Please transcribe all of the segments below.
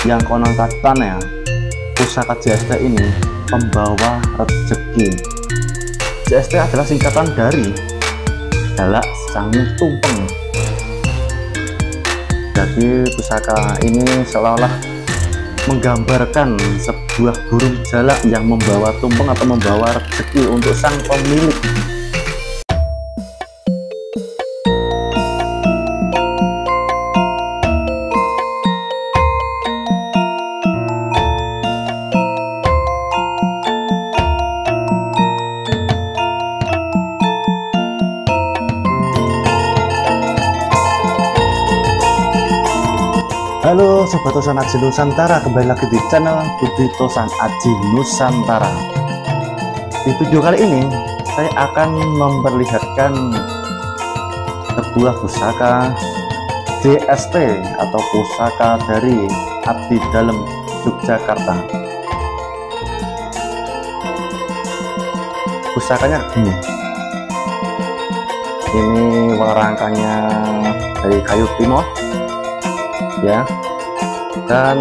yang konon katanya pusaka JST ini pembawa rezeki. JST adalah singkatan dari Jalak Sangu Tumpeng. Jadi pusaka ini seolah-olah menggambarkan sebuah burung jalak yang membawa tumpeng atau membawa rezeki untuk sang pemilik. Halo Sobat Tosan Aji Nusantara, kembali lagi di channel Budi Tosan Aji Nusantara. Di video kali ini saya akan memperlihatkan sebuah pusaka JST atau pusaka dari Abdi Dalem Yogyakarta. Pusakanya gini, ini warangkanya dari kayu timah ya, dan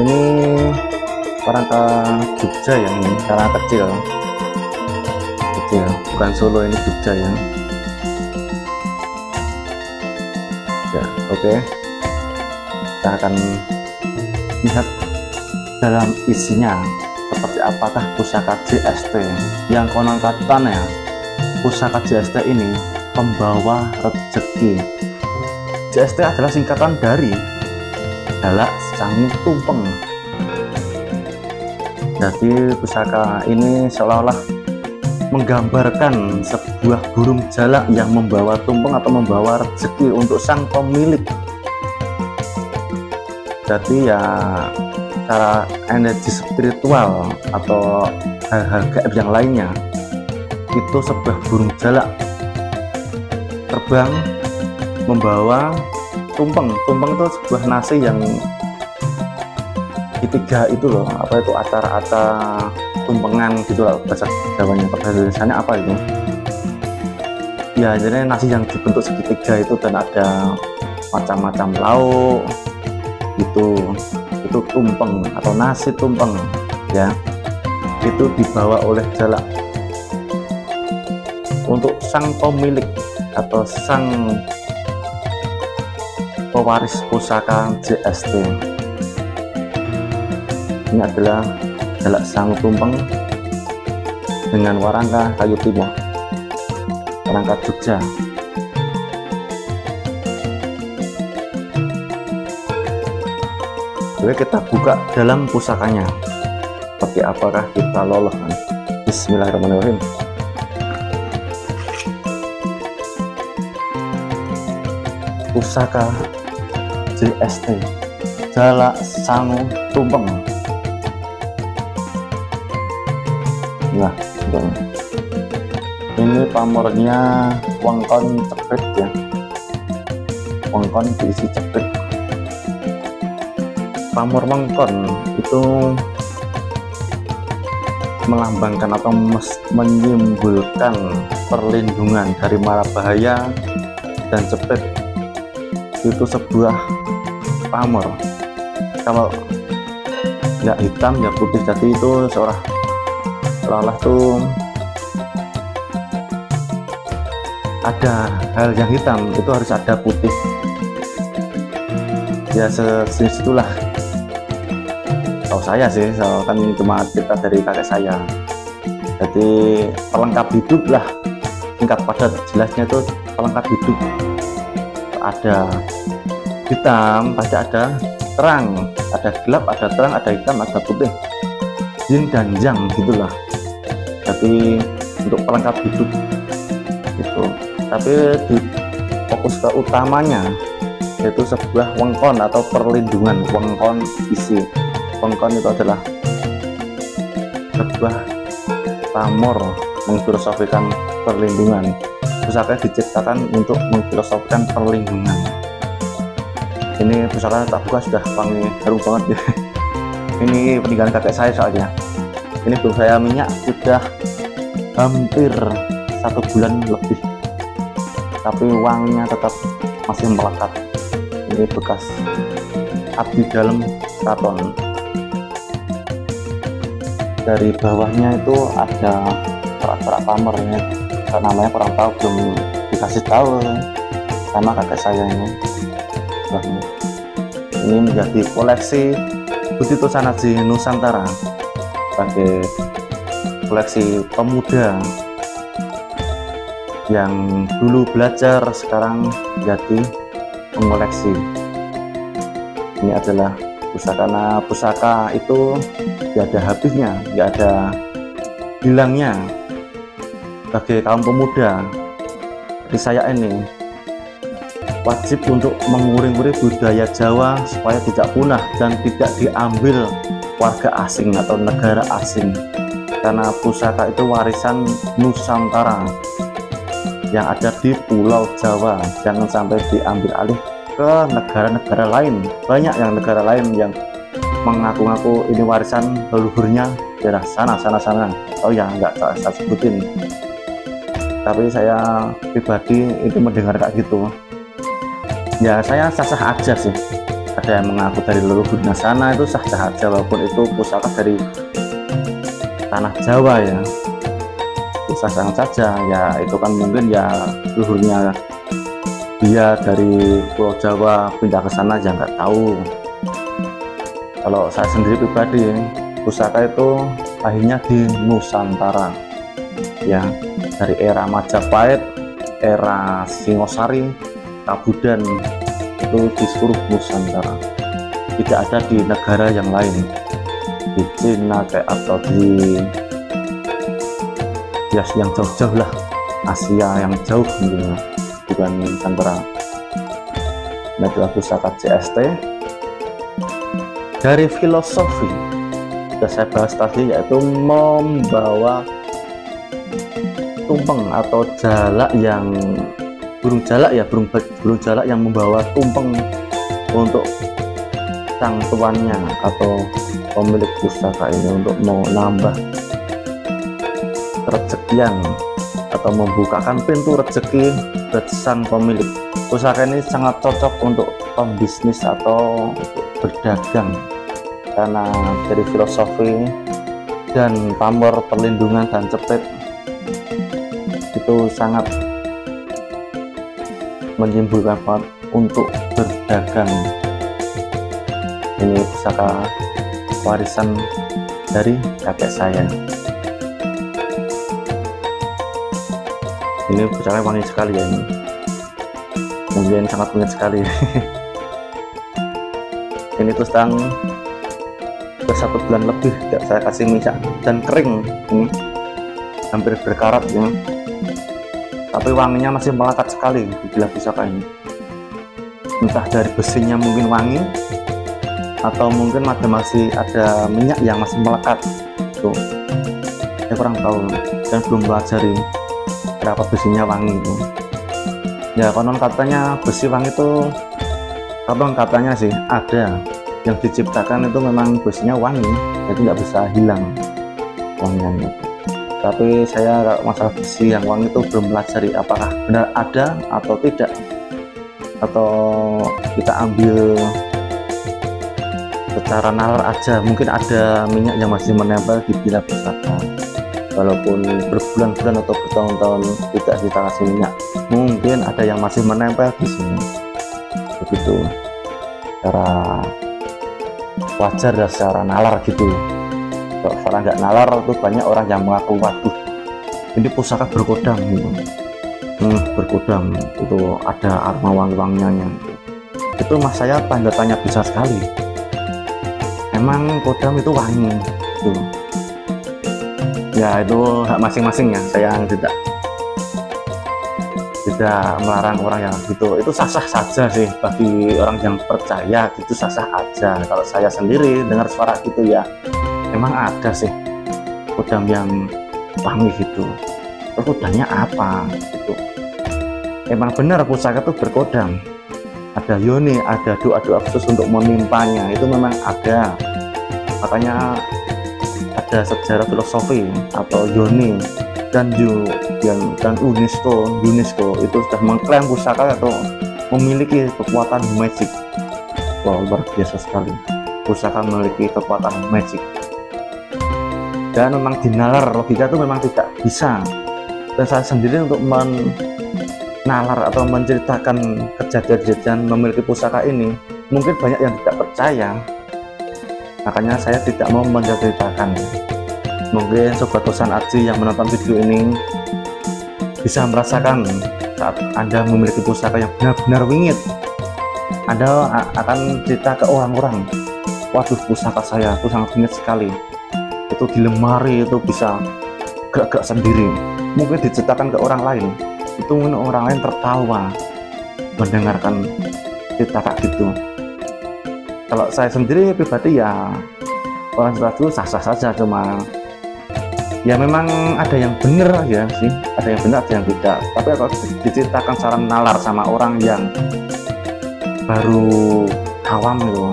ini warangka Jogja yang ini karena kecil, bukan Solo, ini Jogja ya. Oke. Kita akan lihat dalam isinya seperti apakah pusaka JST yang konon katanya pusaka JST ini pembawa rezeki. JST adalah singkatan dari Jalak Sangu Tumpeng. Jadi pusaka ini seolah-olah menggambarkan sebuah burung jalak yang membawa tumpeng atau membawa rezeki untuk sang pemilik. Jadi ya secara energi spiritual atau hal-hal gaib yang lainnya, itu sebuah burung jalak terbang membawa tumpeng. Tumpeng itu sebuah nasi yang ketiga itu loh, apa itu, acar-acar tumpengan gitu loh bahasa Jawanya. Bahasa Indonesianya apa itu ya, jadi nasi yang dibentuk segitiga itu dan ada macam-macam lauk gitu, itu tumpeng atau nasi tumpeng ya. Itu dibawa oleh jalak untuk sang pemilik atau sang pewaris pusaka JST. Ini adalah Jalak Sangu Tumpeng dengan warangka kayu timah, warangka Jogja. Oke, kita buka dalam pusakanya. Seperti apakah kita lolos? Bismillahirrahmanirrahim. Pusaka JST Jalak Sangu Tumpeng. Nah, ini pamornya wengkon ceprit ya, wengkon diisi ceprit. Pamor wengkon itu melambangkan atau menyimbolkan perlindungan dari mara bahaya dan ceprit. Itu sebuah pamor, kalau nggak hitam ya putih, jadi itu seolah-olah tuh ada hal yang hitam, itu harus ada putih ya, segitulah tahu saya sih, so, kan cuma cerita dari kakek saya. Jadi pelengkap hidup lah, singkat padat jelasnya itu pelengkap hidup. Ada hitam, pasti ada terang, ada gelap, ada terang, ada hitam, ada putih, yin dan yang gitulah. Jadi untuk pelengkap hidup itu, tapi di fokus ke utamanya yaitu sebuah wengkon atau perlindungan. Wengkon isi, wengkon itu adalah sebuah pamor mengfilosofikan perlindungan. Pusaka diciptakan untuk mengfilosofikan perlindungan. Ini pusaka tak buka sudah wangi harum banget ya. Ini peninggalan kakek saya soalnya. Ini belum saya minyak sudah hampir 1 bulan lebih, tapi wanginya tetap masih melekat. Ini ini bekas abdi dalam keraton. Dari bawahnya itu ada corak-corak pamer ya, namanya kurang tahu, belum dikasih tahu sama kakek saya ini. Ini menjadi koleksi Budi Tosanaji Nusantara sebagai koleksi pemuda yang dulu belajar sekarang jadi mengoleksi. Ini adalah pusaka, karena pusaka itu tidak ada habisnya, tidak ada hilangnya. Bagi kaum pemuda seperti saya ini wajib untuk menguring-uring budaya Jawa supaya tidak punah dan tidak diambil warga asing atau negara asing, karena pusaka itu warisan Nusantara yang ada di Pulau Jawa. Jangan sampai diambil alih ke negara-negara lain. Banyak yang negara lain yang mengaku-ngaku ini warisan leluhurnya daerah sana. Oh ya, nggak saya sebutin, tapi saya pribadi itu mendengar kayak gitu ya, saya sah-sah aja sih. Ada yang mengaku dari leluhurnya sana, itu sah-sah aja, walaupun itu pusaka dari tanah Jawa ya, itu sah-sah saja ya. Itu kan mungkin ya leluhurnya dia dari Pulau Jawa pindah ke sana aja, nggak tahu. Kalau saya sendiri pribadi, pusaka itu lahirnya di Nusantara ya, dari era Majapahit, era Singosari, Kabudan, itu di seluruh Nusantara, tidak ada di negara yang lain, di Cina kayak atau di ya yang jauh-jauh lah, Asia yang jauh mungkin, bukan Nusantara. Ini adalah pusaka CST dari filosofi sudah saya bahas tadi, yaitu membawa tumpeng atau jalak yang burung jalak ya, burung jalak yang membawa tumpeng untuk sang tuannya atau pemilik pusaka ini untuk menambah rezekian atau membukakan pintu rezeki buat sang pemilik. Pusaka ini sangat cocok untuk pembisnis atau untuk berdagang, karena dari filosofi dan pamor perlindungan dan cepet itu sangat menyimpulkan untuk berdagang. Ini pusaka warisan dari kakek saya. Ini pusaka wangi sekali ya, ini mungkin sangat unik sekali. Ini terus terang ke 1 bulan lebih tidak saya kasih minyak dan kering, ini hampir berkarat ya, tapi wanginya masih melekat sekali di bilah pusaka ini. Entah dari besinya mungkin wangi, atau mungkin masih ada minyak yang masih melekat tuh, saya kurang tahu dan belum pelajari berapa besinya wangi itu ya. Konon katanya besi wangi itu, konon katanya sih ada yang diciptakan itu memang besinya wangi, jadi nggak bisa hilang wangiannya. Tapi saya kalau masalah besi yang wangi itu belum pelajari apakah benar ada atau tidak, atau kita ambil secara nalar aja. Mungkin ada minyak yang masih menempel di bilah pusaka, walaupun berbulan-bulan atau bertahun-tahun tidak kita kasih minyak, mungkin ada yang masih menempel di sini. Begitu secara wajar dan secara nalar gitu. Kalau secara nggak nalar itu banyak orang yang mengaku, waduh ini pusaka berkodam gitu. Berkodam itu ada aroma wangi-wangiannya. Itu mas saya tanda tanya besar sekali. Emang kodam itu wangi gitu. Ya itu hak masing-masing ya, saya tidak melarang orang yang gitu. Itu sah-sah saja sih bagi orang yang percaya, gitu sah-sah aja. Kalau saya sendiri dengar suara gitu ya, emang ada sih kodam yang wangi gitu. Terus kodamnya apa gitu? Emang benar pusaka itu berkodam, ada yoni, ada doa-doa khusus untuk menimpanya, itu memang ada. Makanya ada sejarah filosofi atau yoni dan UNESCO itu sudah mengklaim pusaka atau memiliki kekuatan magic. Wow, luar biasa sekali. Pusaka memiliki kekuatan magic. Dan memang dinalar, logika itu memang tidak bisa. Dan saya sendiri untuk menalar atau menceritakan kejadian-kejadian memiliki pusaka ini, mungkin banyak yang tidak percaya. Makanya saya tidak mau menceritakan. Mungkin Sobat Tosan Aji yang menonton video ini bisa merasakan saat Anda memiliki pusaka yang benar-benar wingit. Anda akan cerita ke orang-orang, waduh, pusaka saya itu sangat wingit sekali. Itu di lemari itu bisa gerak-gerak sendiri. Mungkin diceritakan ke orang lain, itu mungkin orang lain tertawa mendengarkan cerita kayak gitu. Kalau saya sendiri pribadi ya orang cerita itu sah-sah saja, cuma ya memang ada yang benar ya sih, ada yang benar, ada yang tidak. Tapi kalau diceritakan secara nalar sama orang yang baru awam gitu,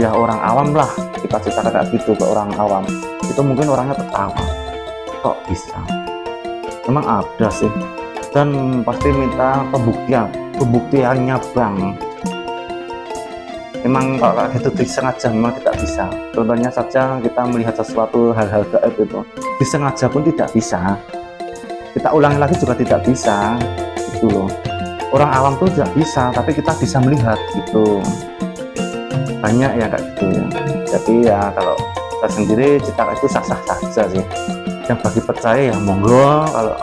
ya orang awam lah, kita ceritakan kayak gitu ke orang awam, itu mungkin orangnya tertawa, kok bisa, memang ada sih. Dan pasti minta pembuktiannya bang. Memang kalau kayak gitu disengaja memang tidak bisa. Contohnya saja kita melihat sesuatu hal-hal gaib itu disengaja pun tidak bisa, kita ulangi lagi juga tidak bisa gitu loh. Orang awam tuh tidak bisa, tapi kita bisa melihat gitu. Banyak ya kayak gitu ya. Jadi ya kalau saya sendiri cerita itu sah-sah saja sih. Yang bagi percaya ya monggo, kalau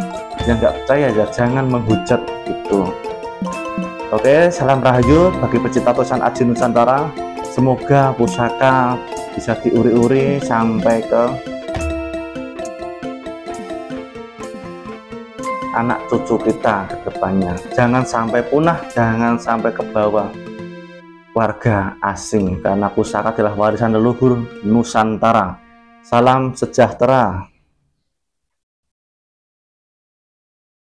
yang nggak percaya ya jangan menghujat gitu. Oke, salam rahayu bagi pecinta Tosan Aji Nusantara. Semoga pusaka bisa diuri-uri sampai ke anak cucu kita ke depannya. Jangan sampai punah, jangan sampai ke bawah warga asing, karena pusaka adalah warisan leluhur Nusantara. Salam sejahtera.